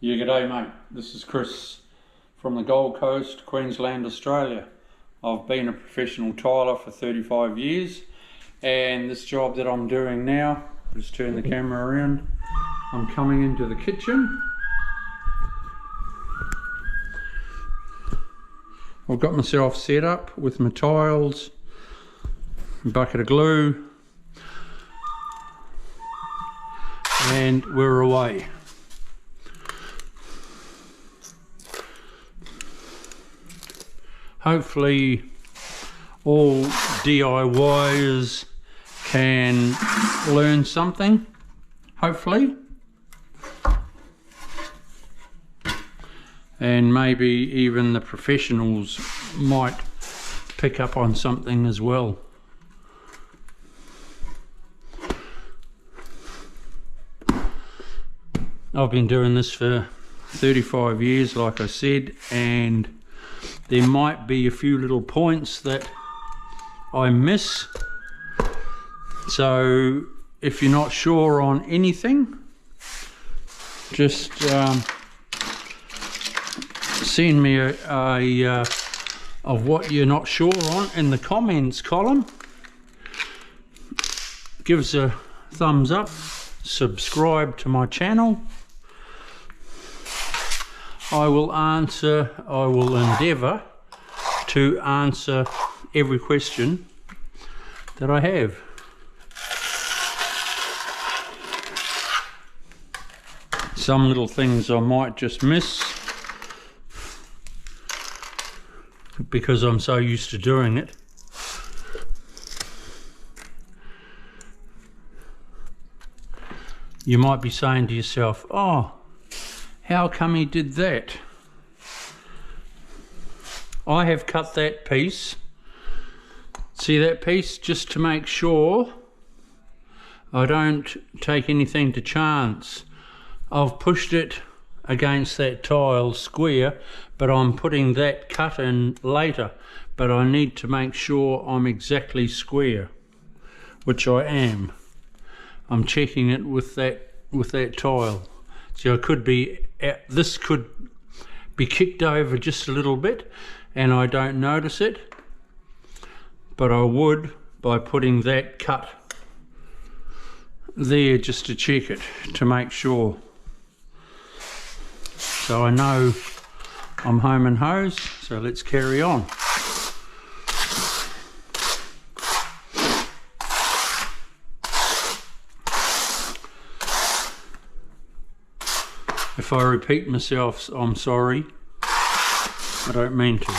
Yeah, g'day mate. This is Chris from the Gold Coast, Queensland, Australia. I've been a professional tiler for 35 years and this job that I'm doing now, just turn the camera around, I'm coming into the kitchen. I've got myself set up with my tiles, a bucket of glue, and we're away. Hopefully all DIYers can learn something, hopefully, and maybe even the professionals might pick up on something as well. I've been doing this for 35 years, like I said, and there might be a few little points that I miss. So if you're not sure on anything, just send me a of what you're not sure on in the comments column. Give us a thumbs up, subscribe to my channel. I will endeavour to answer every question that I have. Some little things I might just miss because I'm so used to doing it. You might be saying to yourself, oh, how come he did that? I have cut that piece. See that piece? Just to make sure I don't take anything to chance. I've pushed it against that tile square, but I'm putting that cut in later. But I need to make sure I'm exactly square, which I am. I'm checking it with that tile. So it could be, this could be kicked over just a little bit and I don't notice it, but I would by putting that cut there just to check it, to make sure. So I know I'm home and hose, so let's carry on. If I repeat myself, I'm sorry. I don't mean to.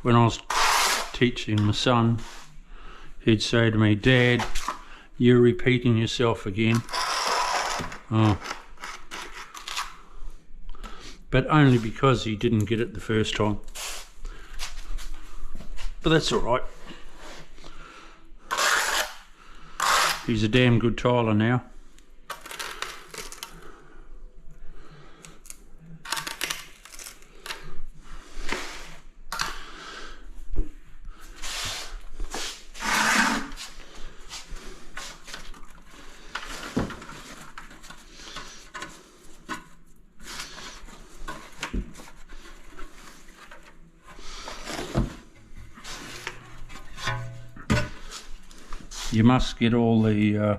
When I was teaching my son, he'd say to me, "Dad, you're repeating yourself again." Oh. But only because he didn't get it the first time. But that's all right. He's a damn good tiler now. You must get all the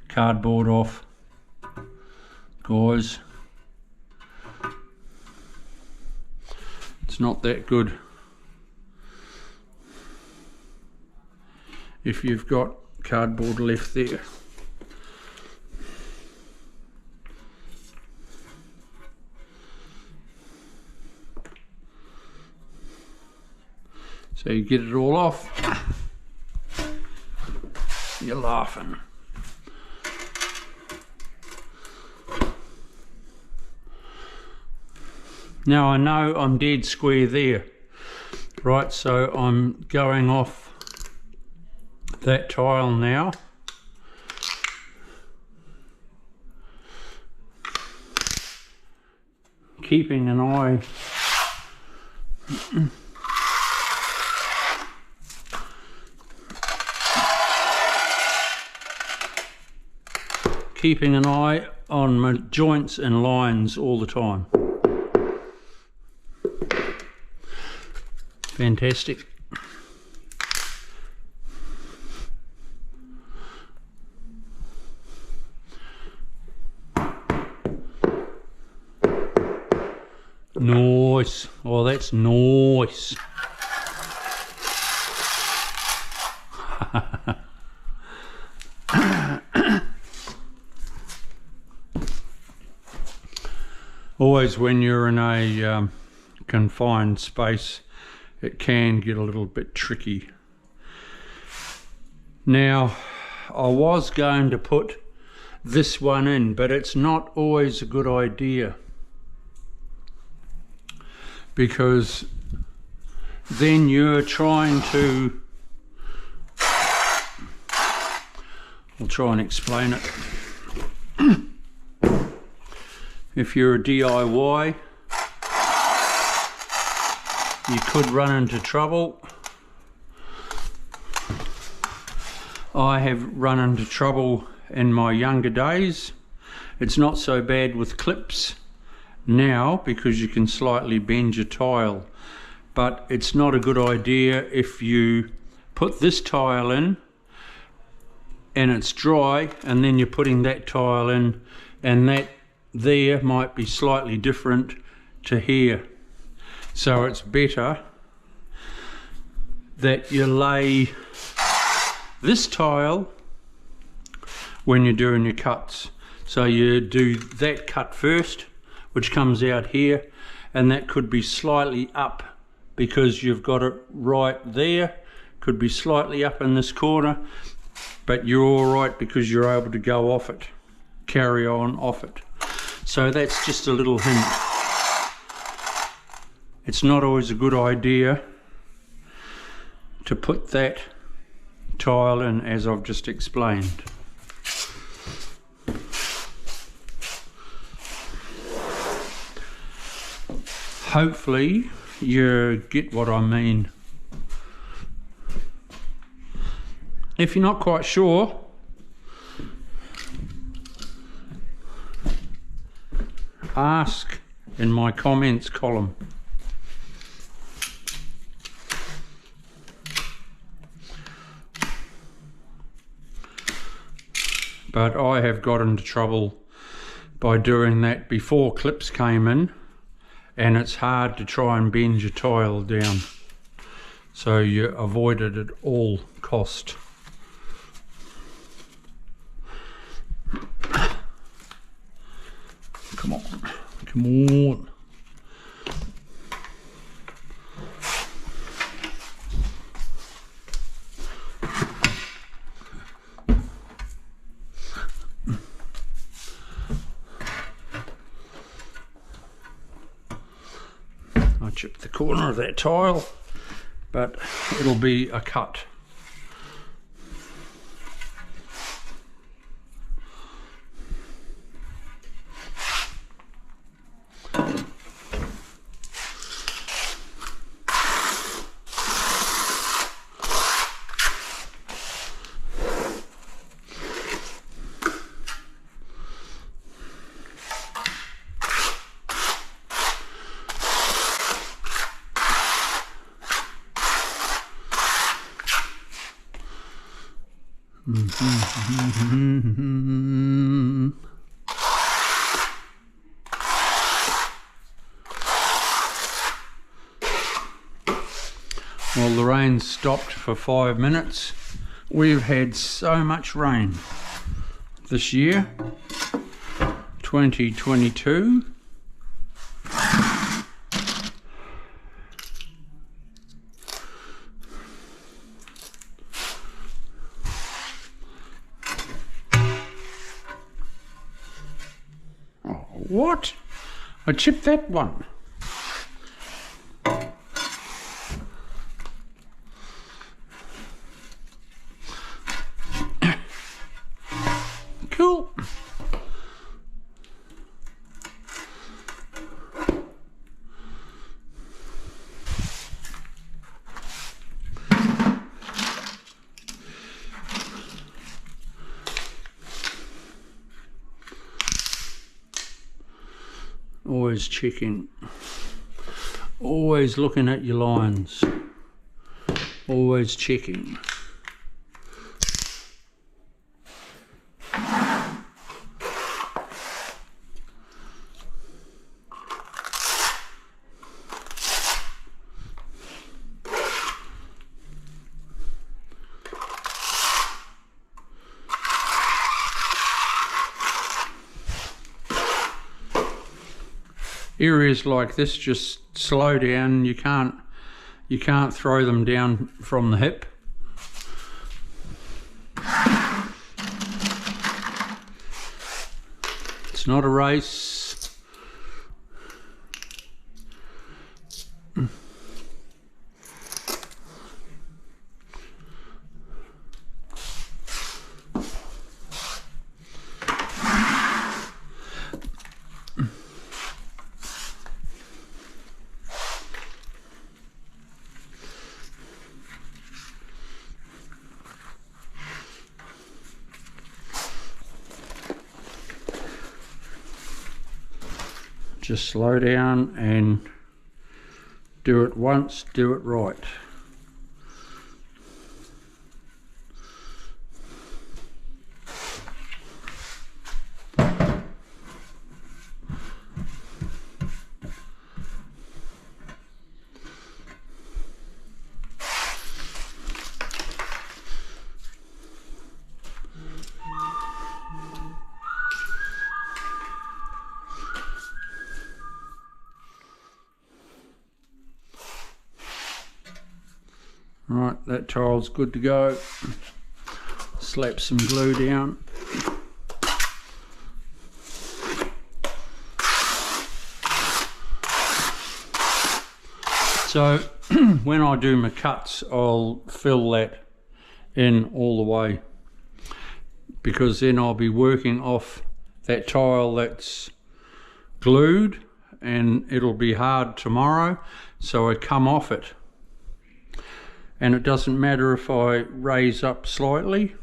cardboard off, guys. It's not that good if you've got cardboard left there. So you get it all off. You're laughing. Now I know I'm dead square there, right? So I'm going off that tile now. Keeping an eye keeping an eye on my joints and lines all the time. Fantastic. Nice. Oh, that's nice. Always when you're in a confined space, it can get a little bit tricky. Now, I was going to put this one in, but it's not always a good idea, because then you're trying to, I'll try and explain it. If you're a DIY, you could run into trouble. I have run into trouble in my younger days. It's not so bad with clips now because you can slightly bend your tile, but it's not a good idea if you put this tile in and it's dry and then you're putting that tile in, and that there might be slightly different to here. So it's better that you lay this tile when you're doing your cuts. So you do that cut first, which comes out here, and that could be slightly up because you've got it right there. Could be slightly up in this corner, but you're all right because you're able to go off it, carry on off it. So that's just a little hint. It's not always a good idea to put that tile in as I've just explained. Hopefully you get what I mean. If you're not quite sure, ask in my comments column. But I have got into trouble by doing that before clips came in, and it's hard to try and bend your tile down, so you avoid it at all cost. Come on, come on. I chipped the corner of that tile, but it'll be a cut. Well, the rain stopped for 5 minutes. We've had so much rain this year, 2022. Oh, what? I chipped that one. Cool. Always checking. Always looking at your lines. Always checking. Areas like this, just slow down. You can't throw them down from the hip. It's not a race. Just slow down and do it once, do it right. Right, that tile's good to go. Slap some glue down. So when I do my cuts, I'll fill that in all the way, because then I'll be working off that tile that's glued, and it'll be hard tomorrow, so I come off it. And it doesn't matter if I raise up slightly,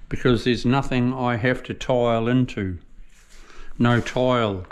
because there's nothing I have to tile into. No tile.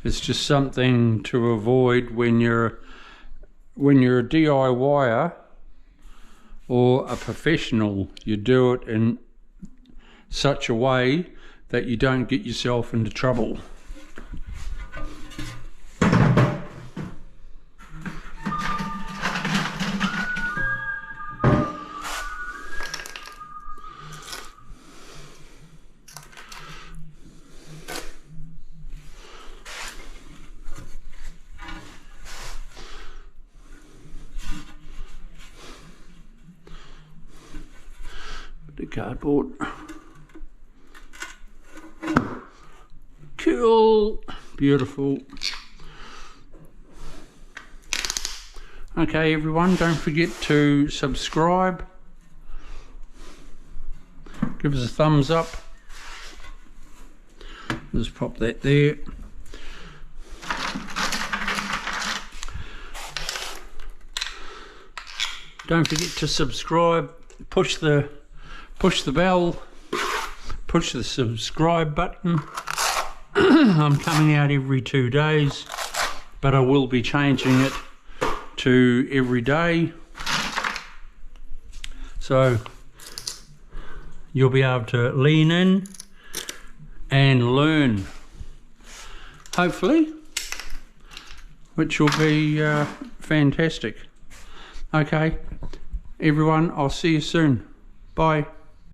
It's just something to avoid when you're a DIYer or a professional. You do it in such a way that you don't get yourself into trouble. The cardboard. Cool, beautiful. Okay everyone, don't forget to subscribe. Give us a thumbs up. Just pop that there. Don't forget to subscribe. Push the bell, push the subscribe button. I'm coming out every 2 days, but I will be changing it to every day, so you'll be able to lean in and learn, hopefully, which will be fantastic. Okay everyone, I'll see you soon. Bye.